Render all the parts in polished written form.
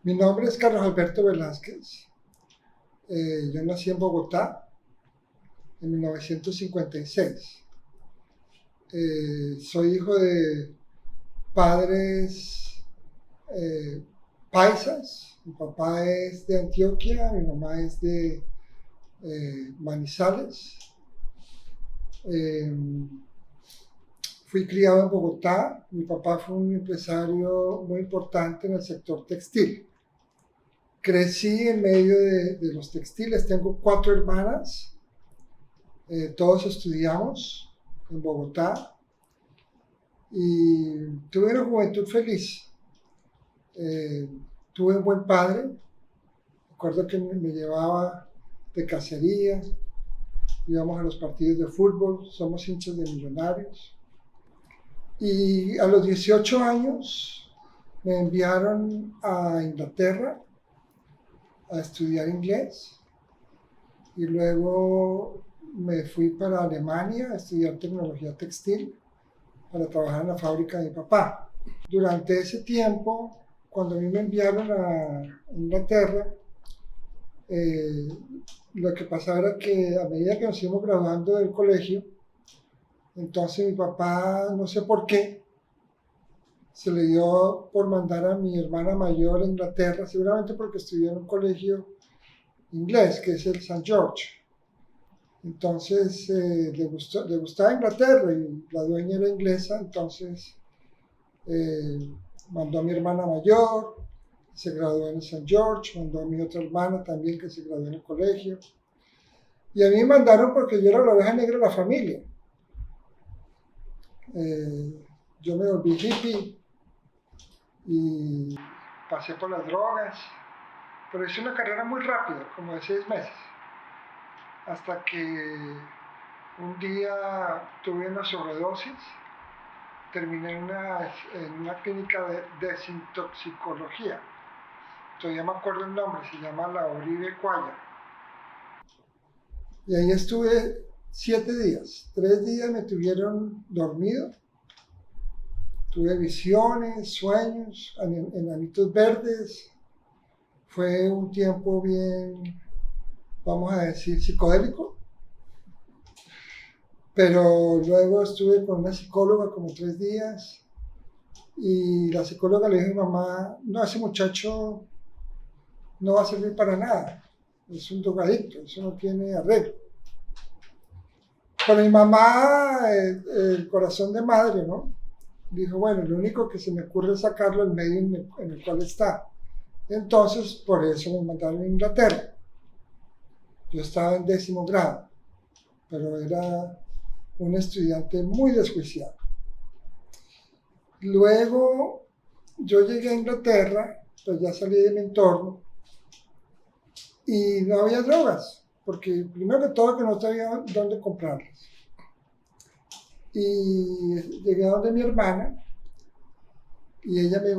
Mi nombre es Carlos Alberto Velázquez. Yo nací en Bogotá en 1956. Soy hijo de padres paisas. Mi papá es de Antioquia, mi mamá es de Manizales. Eh, Fui criado en Bogotá. Mi papá fue un empresario muy importante en el sector textil. Crecí en medio de los textiles. Tengo 4 hermanas. Todos estudiamos en Bogotá y tuve una juventud feliz. Eh, Tuve un buen padre. Recuerdo que me llevaba de cacería, íbamos a los partidos de fútbol, somos hinchas de Millonarios. Y a los 18 años me enviaron a Inglaterra a estudiar inglés y luego me fui para Alemania a estudiar tecnología textil para trabajar en la fábrica de mi papá. Durante ese tiempo, cuando a mí me enviaron a Inglaterra, eh, lo que pasaba era que a medida que nos íbamos graduando del colegio, entonces mi papá, no sé por qué, se le dio por mandar a mi hermana mayor a Inglaterra, seguramente porque estudió en un colegio inglés, que es el St. George. Entonces le gustaba Inglaterra y la dueña era inglesa, entonces mandó a mi hermana mayor, se graduó en St. George, mandó a mi otra hermana también que se graduó en el colegio. Y a mí me mandaron porque yo era la oveja negra de la familia. Yo me volví hippie y pasé por las drogas, pero hice una carrera muy rápida, como de 6 meses, hasta que un día tuve una sobredosis, terminé en una clínica de desintoxicología, todavía me acuerdo el nombre, se llama la Uribe Cuaya. Y ahí estuve 7 días, 3 días me tuvieron dormido, tuve visiones, sueños, enanitos verdes, fue un tiempo bien, vamos a decir, psicodélico. Pero luego estuve con una psicóloga como 3 días y la psicóloga le dijo a mi mamá, no, ese muchacho no va a servir para nada, es un drogadicto, eso no tiene arreglo. Pero mi mamá, el corazón de madre, ¿no? Dijo, bueno, lo único que se me ocurre es sacarlo del medio en el cual está. Entonces, por eso me mandaron a Inglaterra. Yo estaba en 10º grado, pero era un estudiante muy desjuiciado. Luego yo llegué a Inglaterra, pues ya salí de mi entorno y no había drogas, porque primero que todo que no sabía dónde comprarlas. Y llegué a donde mi hermana y ella me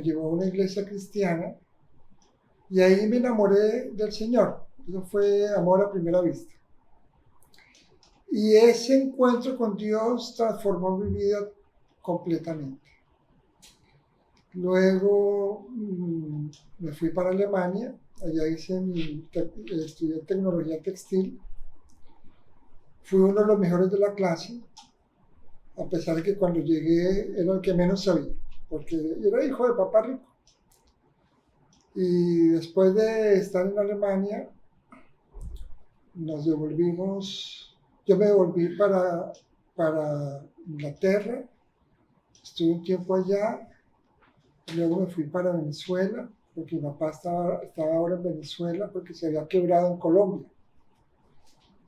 llevó a una iglesia cristiana y ahí me enamoré del Señor. Eso fue amor a primera vista. Y ese encuentro con Dios transformó mi vida completamente. Luego me fui para Alemania, allá estudié tecnología textil. Fui uno de los mejores de la clase, a pesar de que cuando llegué era el que menos sabía, porque era hijo de papá rico. Y después de estar en Alemania, yo me devolví para Inglaterra, estuve un tiempo allá. Luego me fui para Venezuela, porque mi papá estaba ahora en Venezuela porque se había quebrado en Colombia.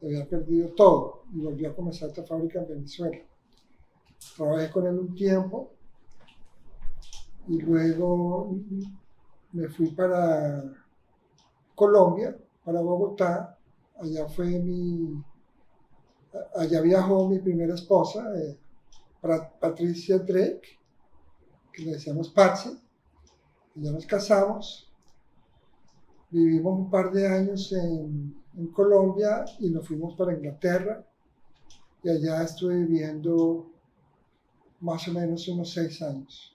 Había perdido todo y volvió a comenzar otra fábrica en Venezuela. Trabajé con él un tiempo y luego me fui para Colombia, para Bogotá. Allá viajó mi primera esposa, Patricia Drake, que le decíamos Patsy. Ya nos casamos, vivimos un par de años en Colombia y nos fuimos para Inglaterra y allá estuve viviendo más o menos unos 6 años.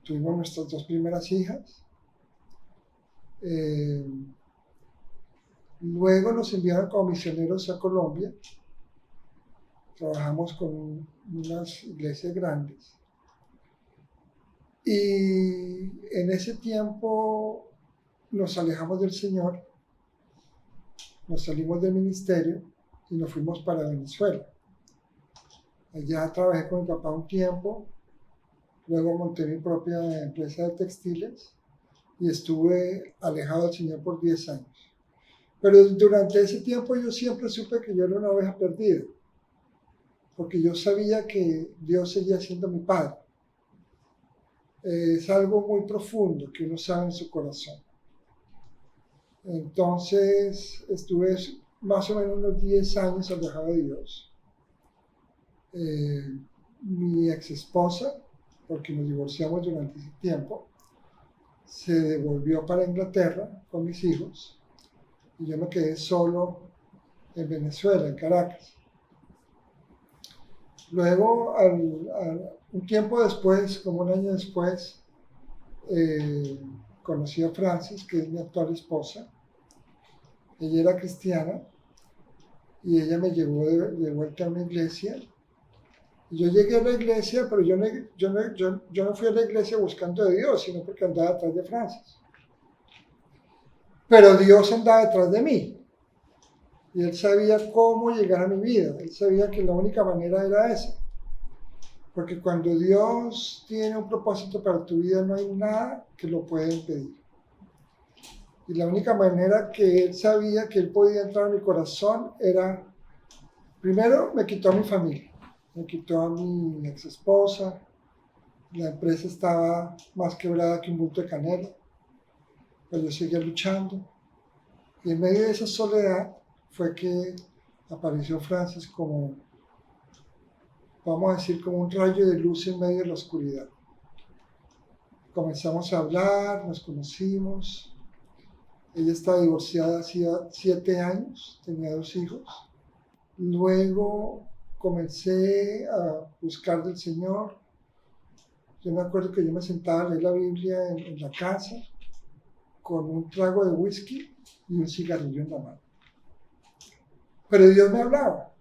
Tuvimos nuestras 2 primeras hijas Eh, Luego nos enviaron como misioneros a Colombia. Trabajamos con unas iglesias grandes. Y en ese tiempo nos alejamos del Señor, nos salimos del ministerio y nos fuimos para Venezuela. Allá trabajé con mi papá un tiempo, luego monté mi propia empresa de textiles y estuve alejado del Señor por 10 años. Pero durante ese tiempo yo siempre supe que yo era una oveja perdida, porque yo sabía que Dios seguía siendo mi Padre. Es algo muy profundo que uno sabe en su corazón. Entonces estuve más o menos unos 10 años alejado de Dios. Mi ex esposa, porque nos divorciamos durante ese tiempo, se devolvió para Inglaterra con mis hijos y yo me quedé solo en Venezuela, en Caracas. Luego, un tiempo después, como un año después, conocí a Francis, que es mi actual esposa. Ella era cristiana y ella me llevó de vuelta a una iglesia. Y yo llegué a la iglesia, pero yo no fui a la iglesia buscando de Dios, sino porque andaba detrás de Francis. Pero Dios andaba detrás de mí. Y Él sabía cómo llegar a mi vida. Él sabía que la única manera era esa. Porque cuando Dios tiene un propósito para tu vida, no hay nada que lo pueda impedir. Y la única manera que Él sabía que Él podía entrar a mi corazón era, primero me quitó a mi familia, me quitó a mi ex esposa, la empresa estaba más quebrada que un bulto de canela, pero yo seguía luchando. Y en medio de esa soledad fue que apareció Francis como, vamos a decir, como un rayo de luz en medio de la oscuridad. Comenzamos a hablar, nos conocimos. Ella estaba divorciada hacía 7 años, tenía 2 hijos. Luego comencé a buscar del Señor. Yo me acuerdo que yo me sentaba a leer la Biblia en la casa con un trago de whisky y un cigarrillo en la mano. Pero Dios me hablaba.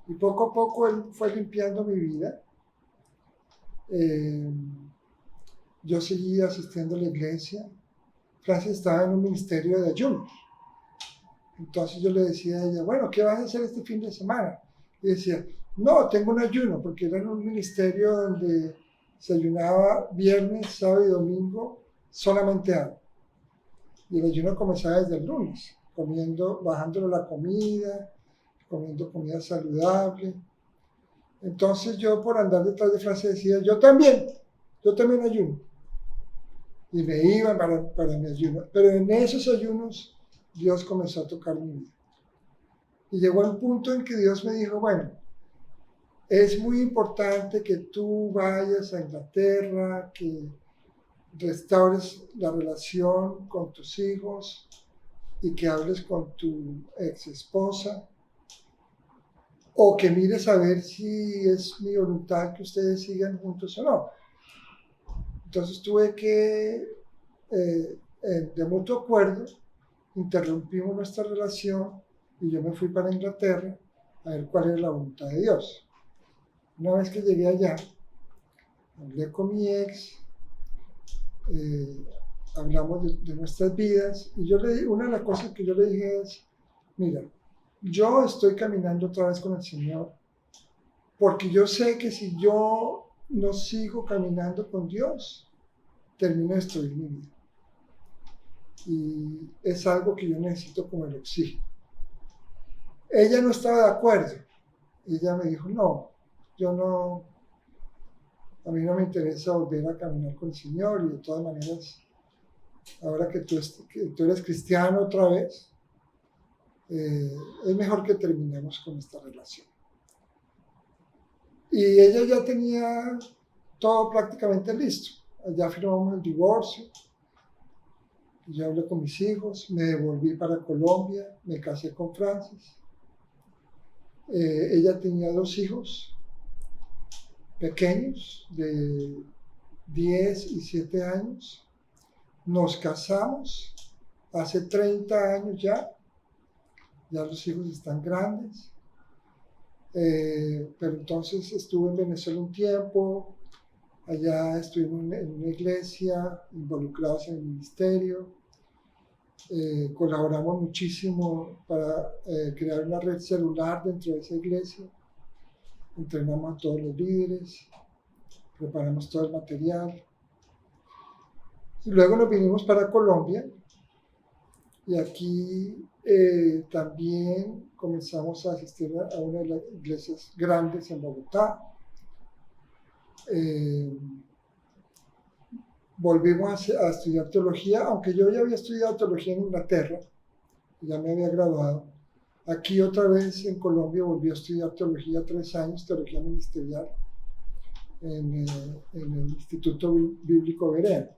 Y poco a poco Él fue limpiando mi vida. Yo seguía asistiendo a la iglesia. Francis estaba en un ministerio de ayuno. Entonces yo le decía a ella, bueno, ¿qué vas a hacer este fin de semana? Y decía, no, tengo un ayuno, porque era en un ministerio donde se ayunaba viernes, sábado y domingo, solamente agua. Y el ayuno comenzaba desde el lunes, bajándole la comida, comiendo comida saludable. Entonces yo por andar detrás de Francis decía, yo también ayuno. Y me iba para mi ayuno. Pero en esos ayunos Dios comenzó a tocar mi vida. Y llegó al punto en que Dios me dijo, bueno, es muy importante que tú vayas a Inglaterra, que restaures la relación con tus hijos y que hables con tu ex esposa, o que mires a ver si es mi voluntad que ustedes sigan juntos o no. Entonces tuve que, de mutuo acuerdo, interrumpimos nuestra relación y yo me fui para Inglaterra a ver cuál era la voluntad de Dios. Una vez que llegué allá, hablé con mi ex, hablamos de nuestras vidas y una de las cosas que yo le dije es, mira, yo estoy caminando otra vez con el Señor porque yo sé que si yo no sigo caminando con Dios, termino de destruir mi vida. Y es algo que yo necesito como el oxígeno. Ella no estaba de acuerdo. Ella me dijo, no, a mí no me interesa volver a caminar con el Señor y de todas maneras, ahora que tú eres cristiano otra vez, es mejor que terminemos con esta relación. Y ella ya tenía todo prácticamente listo. Ya firmamos el divorcio, yo hablé con mis hijos, me devolví para Colombia, me casé con Francis. Ella tenía 2 hijos pequeños de 10 y 7 años. Nos casamos hace 30 años ya los hijos están grandes, pero entonces estuve en Venezuela un tiempo, allá estuvimos en una iglesia, involucrados en el ministerio, colaboramos muchísimo para crear una red celular dentro de esa iglesia, entrenamos a todos los líderes, preparamos todo el material. Y luego nos vinimos para Colombia y aquí también comenzamos a asistir a una de las iglesias grandes en Bogotá. Volvimos a estudiar teología, aunque yo ya había estudiado teología en Inglaterra, ya me había graduado. Aquí otra vez en Colombia volví a estudiar teología 3 años, teología ministerial, en el Instituto Bíblico Berea.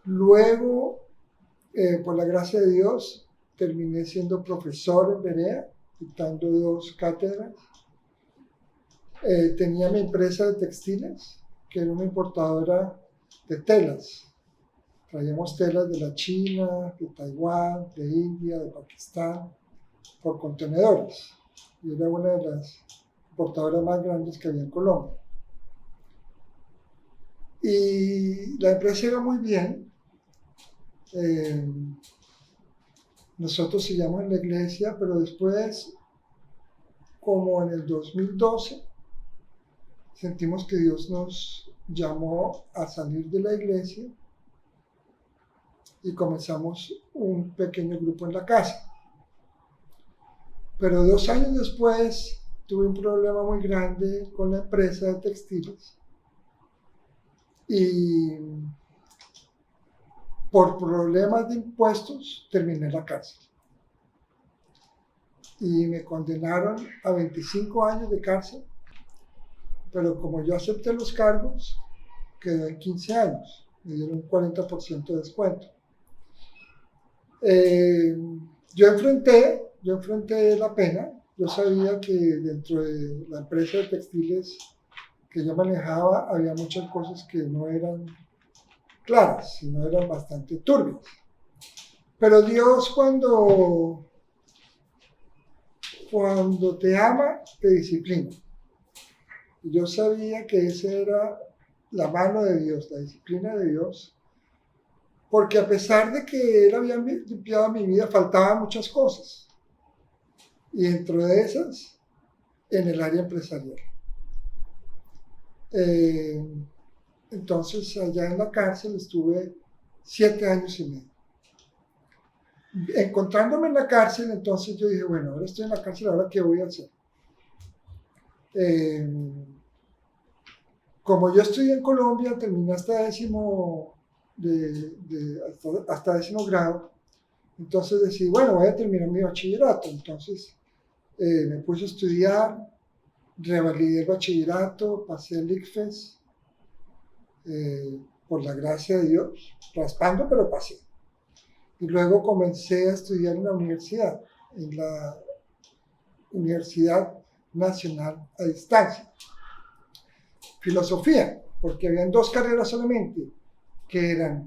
Luego, por la gracia de Dios, terminé siendo profesor en Berea, dictando 2 cátedras. Tenía mi empresa de textiles, que era una importadora de telas. Traíamos telas de la China, de Taiwán, de India, de Pakistán, por contenedores. Y era una de las importadoras más grandes que había en Colombia. Y la empresa iba muy bien. Nosotros seguíamos en la iglesia, pero después, como en el 2012, sentimos que Dios nos llamó a salir de la iglesia y comenzamos un pequeño grupo en la casa. Pero 2 años después tuve un problema muy grande con la empresa de textiles y por problemas de impuestos terminé en la cárcel y me condenaron a 25 años de cárcel, pero como yo acepté los cargos, quedé en 15 años, me dieron un 40% de descuento. Yo enfrenté la pena. Yo sabía que dentro de la empresa de textiles que yo manejaba había muchas cosas que no eran claras, sino eran bastante turbias. Pero Dios cuando te ama, te disciplina. Y yo sabía que esa era la mano de Dios, la disciplina de Dios, porque a pesar de que Él había limpiado mi vida, faltaban muchas cosas. Y dentro de esas, en el área empresarial. Entonces, allá en la cárcel estuve 7 años y medio. Encontrándome en la cárcel, entonces yo dije, bueno, ahora estoy en la cárcel, ¿ahora qué voy a hacer? Como yo estudié en Colombia, terminé hasta décimo grado, entonces decidí, bueno, voy a terminar mi bachillerato. Entonces me puse a estudiar, revalidé el bachillerato, pasé el ICFES, por la gracia de Dios, raspando, pero pasé. Y luego comencé a estudiar en la universidad, en la Universidad Nacional a Distancia. Filosofía, porque habían 2 carreras solamente, que eran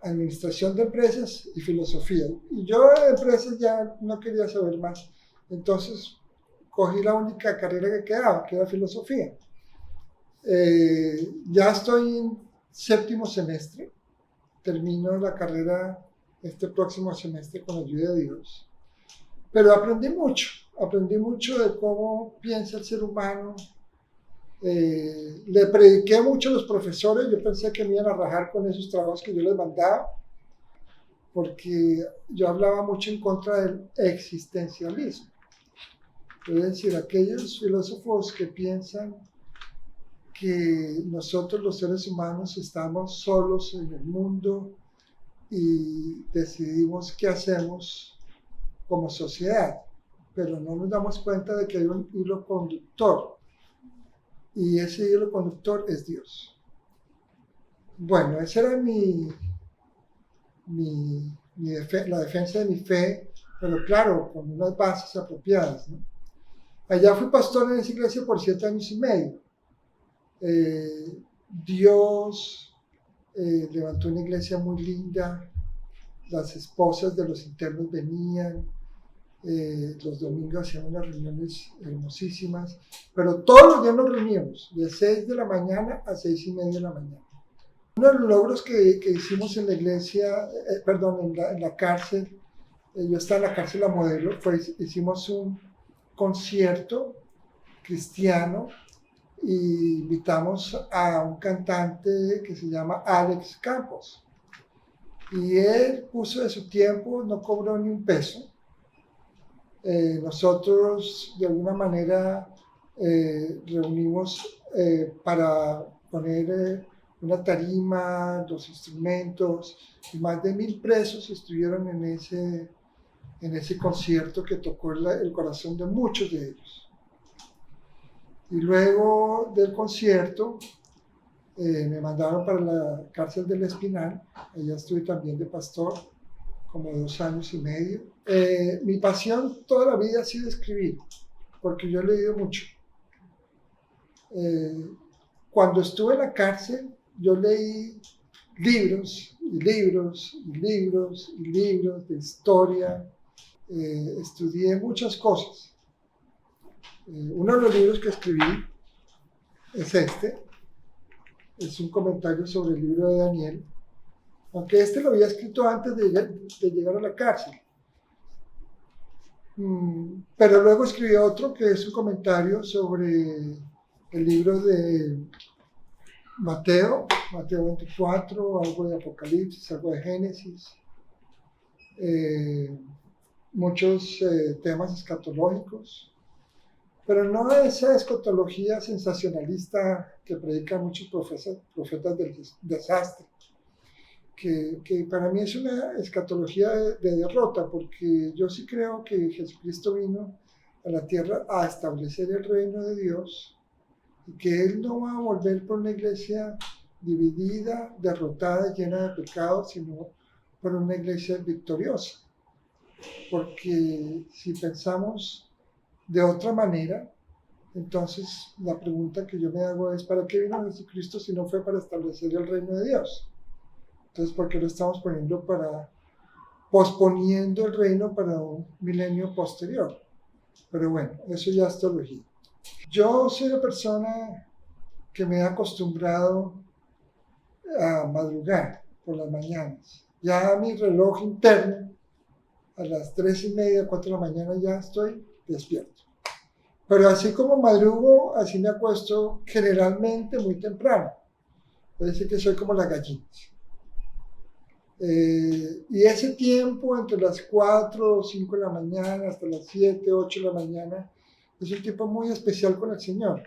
administración de empresas y filosofía. Y yo de empresas ya no quería saber más. Entonces cogí la única carrera que quedaba, que era filosofía. Ya estoy en 7º semestre, termino la carrera este próximo semestre con la ayuda de Dios. Pero aprendí mucho de cómo piensa el ser humano. Le prediqué mucho a los profesores. Yo pensé que me iban a rajar con esos trabajos que yo les mandaba, porque yo hablaba mucho en contra del existencialismo, es decir, aquellos filósofos que piensan que nosotros los seres humanos estamos solos en el mundo y decidimos qué hacemos como sociedad, pero no nos damos cuenta de que hay un hilo conductor. Y ese hilo conductor es Dios. Bueno, esa era la defensa de mi fe, pero claro, con unas bases apropiadas, ¿no? Allá fui pastor en esa iglesia por 7 años y medio. Dios levantó una iglesia muy linda, las esposas de los internos venían, los domingos hacían unas reuniones hermosísimas, pero todos los días nos reuníamos, de 6 de la mañana a 6:30 de la mañana. Uno de los logros que hicimos en la iglesia, en la cárcel, yo estaba en la cárcel La Modelo, hicimos un concierto cristiano y invitamos a un cantante que se llama Alex Campos. Y él puso de su tiempo, no cobró ni un peso. Nosotros de alguna manera reunimos para poner una tarima, los instrumentos, y más de 1,000 presos estuvieron en ese concierto que tocó el corazón de muchos de ellos. Y luego del concierto me mandaron para la cárcel del Espinal, allá estuve también de pastor, como 2 años y medio. Mi pasión toda la vida ha sido escribir, porque yo he leído mucho. Cuando estuve en la cárcel, yo leí libros y libros y libros y libros de historia, estudié muchas cosas. Uno de los libros que escribí es es un comentario sobre el libro de Daniel, aunque lo había escrito antes de llegar a la cárcel. Pero luego escribí otro que es un comentario sobre el libro de Mateo 24, algo de Apocalipsis, algo de Génesis, muchos temas escatológicos, pero no esa escatología sensacionalista que predican muchos profetas del desastre, que para mí es una escatología de derrota, porque yo sí creo que Jesucristo vino a la tierra a establecer el reino de Dios y que Él no va a volver por una iglesia dividida, derrotada, llena de pecados, sino por una iglesia victoriosa. Porque si pensamos de otra manera, entonces la pregunta que yo me hago es: ¿para qué vino Jesucristo si no fue para establecer el reino de Dios? Entonces, ¿por qué lo estamos posponiendo el reino para un milenio posterior? Pero bueno, eso ya es teología. Yo soy una persona que me he acostumbrado a madrugar por las mañanas. Ya mi reloj interno, a las 3:30, 4 de la mañana ya estoy despierto. Pero así como madrugo, así me acuesto generalmente muy temprano. Puede decir que soy como las gallinas. Y ese tiempo entre las 4 o 5 de la mañana hasta las 7, 8 de la mañana es un tiempo muy especial con el Señor.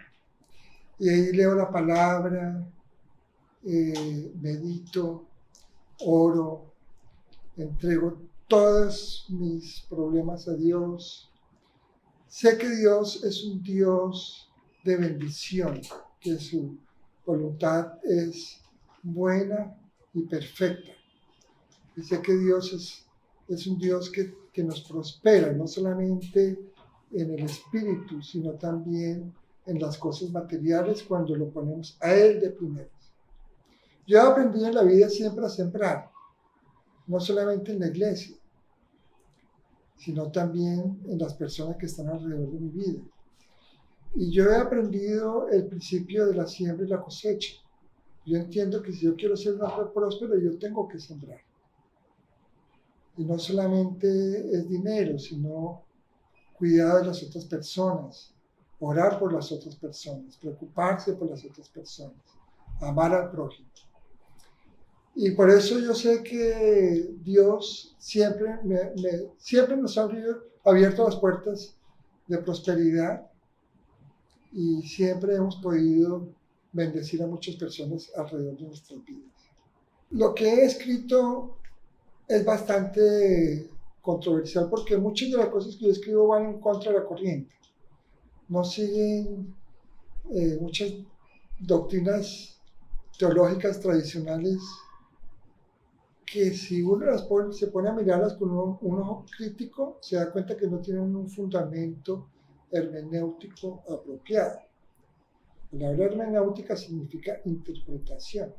Y ahí leo la palabra, medito, oro, entrego todos mis problemas a Dios. Sé que Dios es un Dios de bendición, que su voluntad es buena y perfecta. Y sé que Dios es un Dios que nos prospera, no solamente en el espíritu, sino también en las cosas materiales cuando lo ponemos a Él de primero. Yo he aprendido en la vida siempre a sembrar, no solamente en la iglesia, sino también en las personas que están alrededor de mi vida. Y yo he aprendido el principio de la siembra y la cosecha. Yo entiendo que si yo quiero ser un hombre próspero, yo tengo que sembrar. Y no solamente es dinero, sino cuidado de las otras personas, orar por las otras personas, preocuparse por las otras personas, amar al prójimo. Y por eso yo sé que Dios siempre nos ha abierto las puertas de prosperidad y siempre hemos podido bendecir a muchas personas alrededor de nuestras vidas. Lo que he escrito es bastante controversial porque muchas de las cosas que yo escribo van en contra de la corriente. No siguen muchas doctrinas teológicas tradicionales que si uno se pone a mirarlas con un ojo crítico, se da cuenta que no tienen un fundamento hermenéutico apropiado. La palabra hermenéutica significa interpretación.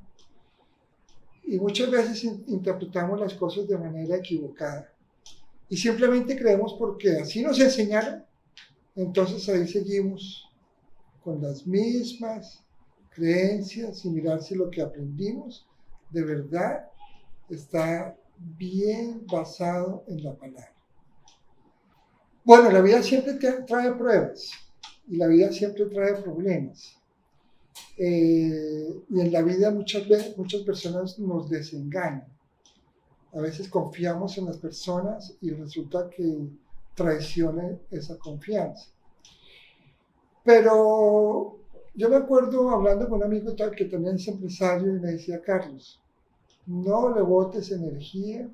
Y muchas veces interpretamos las cosas de manera equivocada. Y simplemente creemos porque así nos enseñaron, entonces ahí seguimos con las mismas creencias y mirar si lo que aprendimos de verdad está bien basado en la palabra. Bueno, la vida siempre trae pruebas y la vida siempre trae problemas. Y en la vida muchas personas nos desengañan. A veces confiamos en las personas y resulta que traiciona esa confianza. Pero yo me acuerdo hablando con un amigo tal que también es empresario y me decía: Carlos, no le botes energía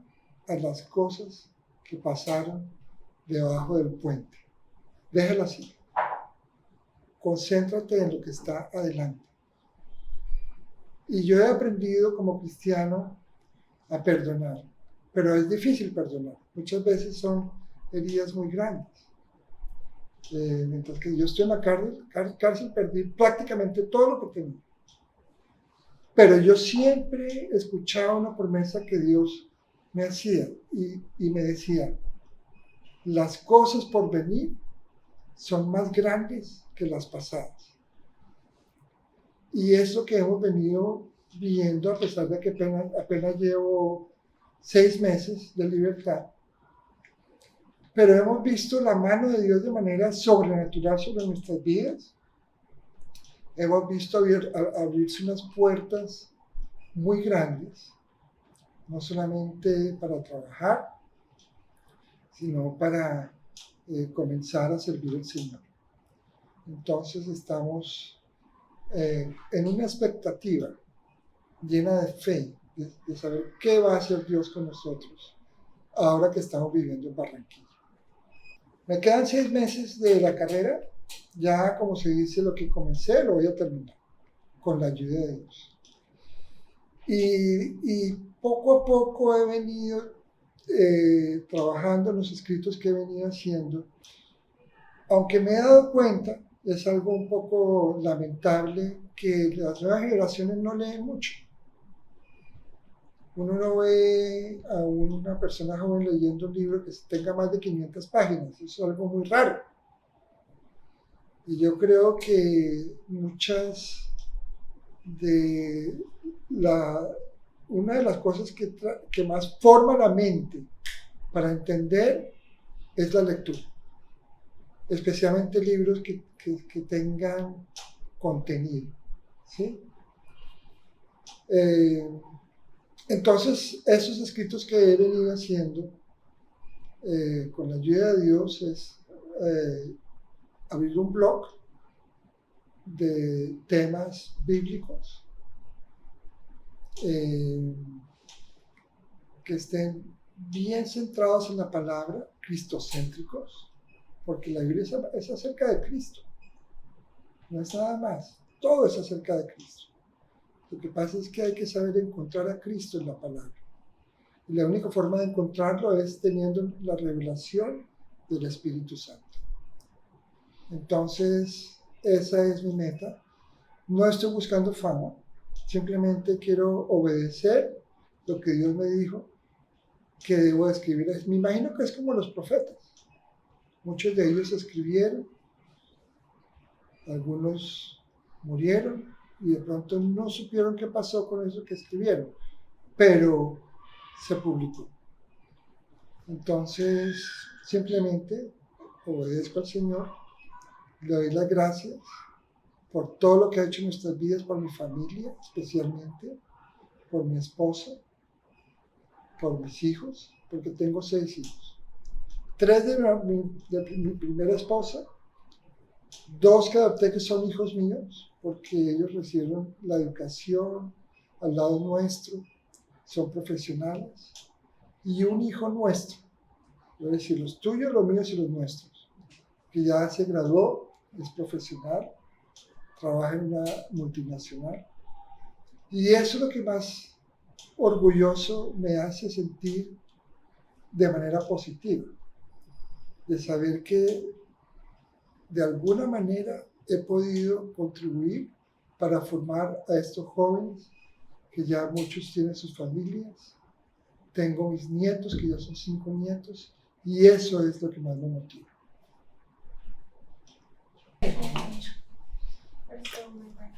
a las cosas que pasaron debajo del puente. Déjala así. Concéntrate en lo que está adelante. Y yo he aprendido como cristiano a perdonar, pero es difícil perdonar. Muchas veces son heridas muy grandes. Mientras que yo estoy en la cárcel perdí prácticamente todo lo que tenía. Pero yo siempre escuchaba una promesa que Dios me hacía y me decía: las cosas por venir son más grandes que las pasadas. Y es lo que hemos venido viendo, a pesar de que apenas llevo 6 meses de libertad. Pero hemos visto la mano de Dios de manera sobrenatural sobre nuestras vidas. Hemos visto abrirse unas puertas muy grandes, no solamente para trabajar, sino para comenzar a servir al Señor. Entonces estamos en una expectativa llena de fe, de saber qué va a hacer Dios con nosotros ahora que estamos viviendo en Barranquilla. Me quedan 6 meses de la carrera, ya como se dice, lo que comencé lo voy a terminar, con la ayuda de Dios. Y poco a poco he venido trabajando en los escritos que he venido haciendo, aunque me he dado cuenta, es algo un poco lamentable, que las nuevas generaciones no leen mucho. Uno no ve a una persona joven leyendo un libro que tenga más de 500 páginas, eso es algo muy raro. Y yo creo que una de las cosas que más forma la mente para entender es la lectura, especialmente libros que tengan contenido, ¿sí? Entonces, esos escritos que he venido haciendo con la ayuda de Dios es abrir un blog de temas bíblicos que estén bien centrados en la palabra, cristocéntricos, porque la Biblia es acerca de Cristo, no es nada más, todo es acerca de Cristo. Lo que pasa es que hay que saber encontrar a Cristo en la palabra. Y la única forma de encontrarlo es teniendo la revelación del Espíritu Santo. Entonces, esa es mi meta. No estoy buscando fama, simplemente quiero obedecer lo que Dios me dijo que debo escribir. Me imagino que es como los profetas. Muchos de ellos escribieron, algunos murieron y de pronto no supieron qué pasó con eso que escribieron, pero se publicó. Entonces, simplemente obedezco al Señor, le doy las gracias por todo lo que ha hecho en nuestras vidas, por mi familia, especialmente, por mi esposa, por mis hijos, porque tengo 6 hijos. 3 de mi primera esposa, 2 que adopté que son hijos míos, porque ellos recibieron la educación al lado nuestro, son profesionales, y un hijo nuestro, es decir, los tuyos, los míos y los nuestros, que ya se graduó, es profesional, trabaja en una multinacional, y eso es lo que más orgulloso me hace sentir de manera positiva, de saber que de alguna manera he podido contribuir para formar a estos jóvenes que ya muchos tienen sus familias. Tengo mis nietos, que ya son 5 nietos, y eso es lo que más me motiva. We're still in my